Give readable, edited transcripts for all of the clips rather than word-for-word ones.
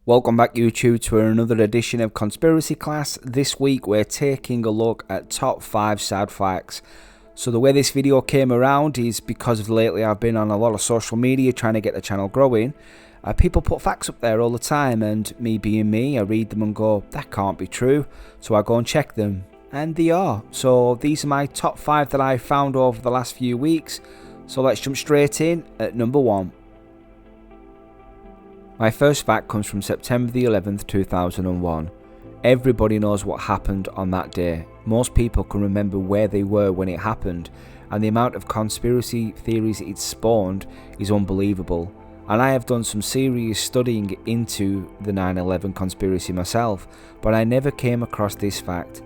Welcome back YouTube to another edition of Conspiracy Class. This week we're taking a look at top 5 sad facts. So the way this video came around is because of lately I've been on a lot of social media trying to get the channel growing. People put facts up there all the time, and me being me, I read them and go, that can't be true. So I go and check them, and they are. So these are my top 5 that I found over the last few weeks. So let's jump straight in at number 1. My first fact comes from September the 11th, 2001. Everybody knows what happened on that day. Most people can remember where they were when it happened, and the amount of conspiracy theories it spawned is unbelievable. And I have done some serious studying into the 9/11 conspiracy myself, but I never came across this fact.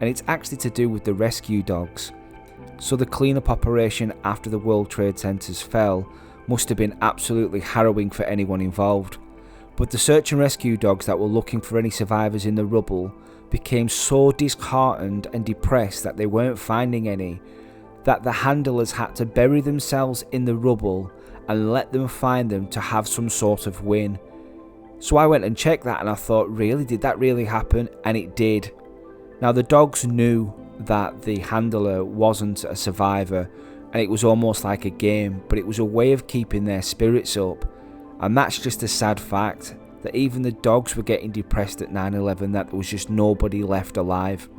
And it's actually to do with the rescue dogs. So the cleanup operation after the World Trade Centers fell must have been absolutely harrowing for anyone involved. But the search and rescue dogs that were looking for any survivors in the rubble became so disheartened and depressed that they weren't finding any, that the handlers had to bury themselves in the rubble and let them find them to have some sort of win. So I went and checked that, and I thought, really, did that really happen? And it did. Now the dogs knew that the handler wasn't a survivor, and it was almost like a game, but it was a way of keeping their spirits up. And that's just a sad fact, that even the dogs were getting depressed at 9/11, that there was just nobody left alive.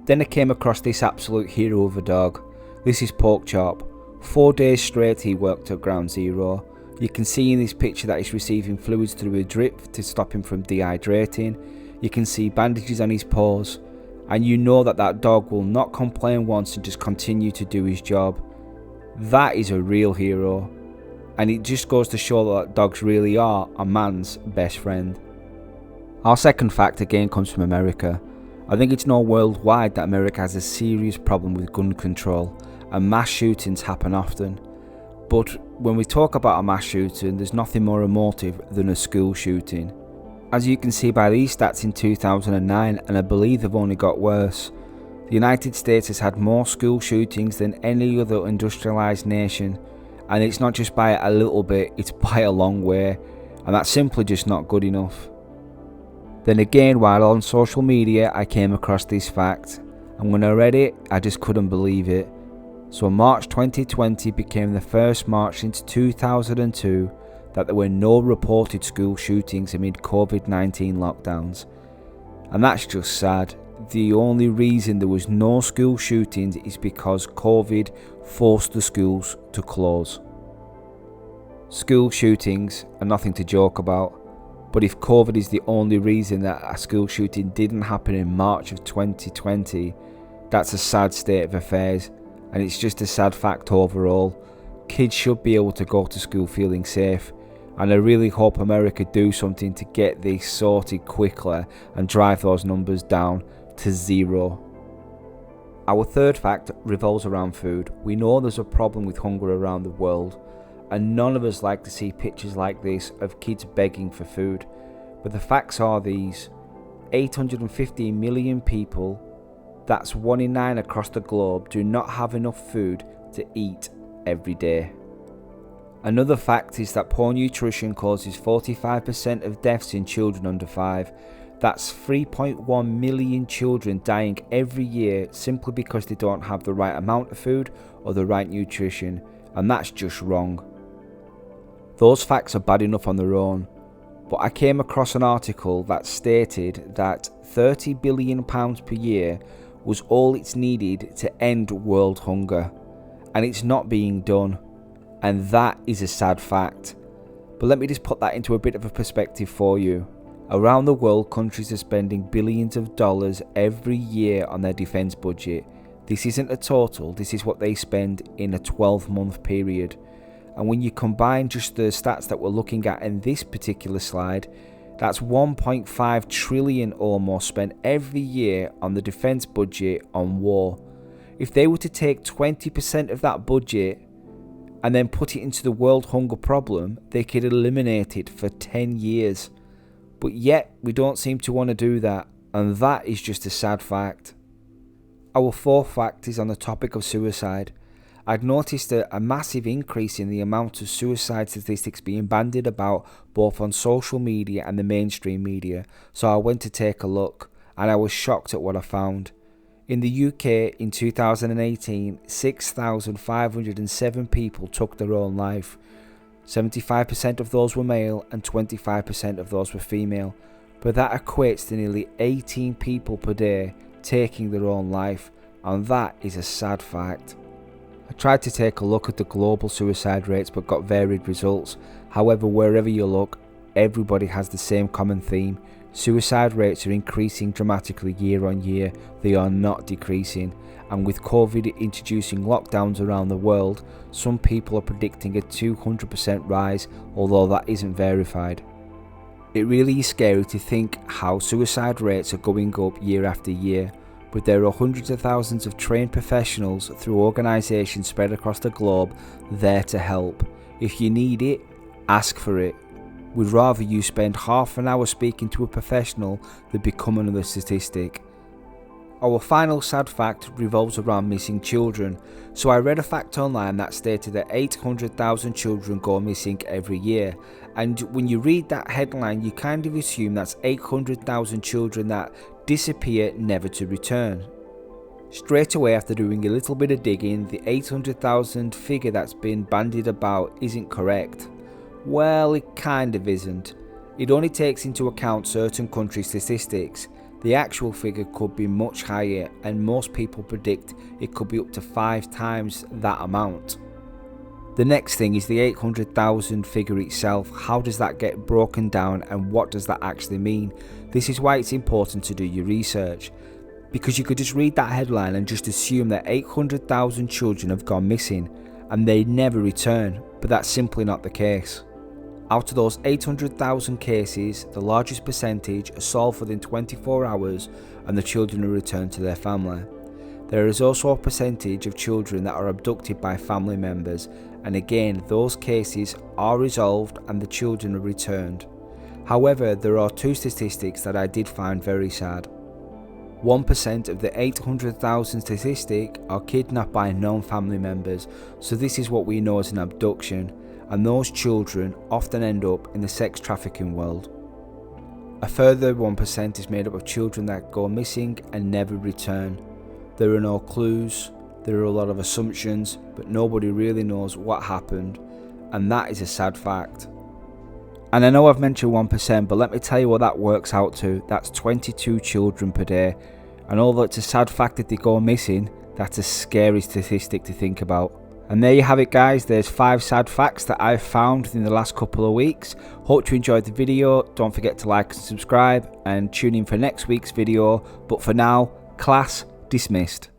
Then I came across this absolute hero of a dog. This is Porkchop. 4 days straight he worked at Ground Zero. You can see in this picture that he's receiving fluids through a drip to stop him from dehydrating. You can see bandages on his paws. And you know that that dog will not complain once and just continue to do his job. That is a real hero. And it just goes to show that dogs really are a man's best friend. Our second fact again comes from America. I think it's known worldwide that America has a serious problem with gun control, and mass shootings happen often. But when we talk about a mass shooting, there's nothing more emotive than a school shooting. As you can see by these stats in 2009, and I believe they've only got worse. The United States has had more school shootings than any other industrialized nation, and it's not just by a little bit, it's by a long way, and that's simply just not good enough. Then again, while on social media, I came across this fact, and when I read it, I just couldn't believe it. So March 2020 became the first March since 2002 that there were no reported school shootings amid COVID-19 lockdowns. And that's just sad. The only reason there was no school shootings is because COVID forced the schools to close. School shootings are nothing to joke about, but if COVID is the only reason that a school shooting didn't happen in March of 2020, that's a sad state of affairs, and it's just a sad fact overall. Kids should be able to go to school feeling safe, and I really hope America do something to get this sorted quickly and drive those numbers down to 0. Our third fact revolves around food. We know there's a problem with hunger around the world, and none of us like to see pictures like this of kids begging for food. But the facts are these: 815 million people, that's 1 in 9 across the globe, do not have enough food to eat every day. Another fact is that poor nutrition causes 45% of deaths in children under 5. That's 3.1 million children dying every year simply because they don't have the right amount of food or the right nutrition, and that's just wrong. Those facts are bad enough on their own, but I came across an article that stated that £30 billion per year was all it's needed to end world hunger, and it's not being done. And that is a sad fact. But let me just put that into a bit of a perspective for you. Around the world, countries are spending billions of dollars every year on their defence budget. This isn't a total, this is what they spend in a 12-month period. And when you combine just the stats that we're looking at in this particular slide, that's 1.5 trillion almost spent every year on the defence budget on war. If they were to take 20% of that budget and then put it into the world hunger problem, they could eliminate it for 10 years. But yet, we don't seem to want to do that, and that is just a sad fact. Our fourth fact is on the topic of suicide. I'd noticed a massive increase in the amount of suicide statistics being bandied about both on social media and the mainstream media, so I went to take a look, and I was shocked at what I found. In the UK in 2018, 6,507 people took their own life. 75% of those were male and 25% of those were female, but that equates to nearly 18 people per day taking their own life, and that is a sad fact. I tried to take a look at the global suicide rates but got varied results. However, wherever you look, everybody has the same common theme. Suicide rates are increasing dramatically year on year, they are not decreasing, and with COVID introducing lockdowns around the world, some people are predicting a 200% rise, although that isn't verified. It really is scary to think how suicide rates are going up year after year, but there are hundreds of thousands of trained professionals through organisations spread across the globe there to help. If you need it, ask for it. We'd rather you spend half an hour speaking to a professional than become another statistic. Our final sad fact revolves around missing children. So I read a fact online that stated that 800,000 children go missing every year. And when you read that headline, you kind of assume that's 800,000 children that disappear never to return. Straight away after doing a little bit of digging, the 800,000 figure that's been bandied about isn't correct. Well, it kind of isn't. It only takes into account certain country statistics. The actual figure could be much higher, and most people predict it could be up to 5 times that amount. The next thing is the 800,000 figure itself. How does that get broken down, and what does that actually mean? This is why it's important to do your research, because you could just read that headline and just assume that 800,000 children have gone missing and they never return, but that's simply not the case. Out of those 800,000 cases, the largest percentage are solved within 24 hours and the children are returned to their family. There is also a percentage of children that are abducted by family members, and again, those cases are resolved and the children are returned. However, there are 2 statistics that I did find very sad. 1% of the 800,000 statistic are kidnapped by known family members, so this is what we know as an abduction, and those children often end up in the sex trafficking world. A further 1% is made up of children that go missing and never return. There are no clues, there are a lot of assumptions, but nobody really knows what happened, and that is a sad fact. And I know I've mentioned 1%, but let me tell you what that works out to. That's 22 children per day, and although it's a sad fact that they go missing, that's a scary statistic to think about. And there you have it, guys. There's 5 sad facts that I've found in the last couple of weeks. Hope you enjoyed the video. Don't forget to like and subscribe and tune in for next week's video. But for now, class dismissed.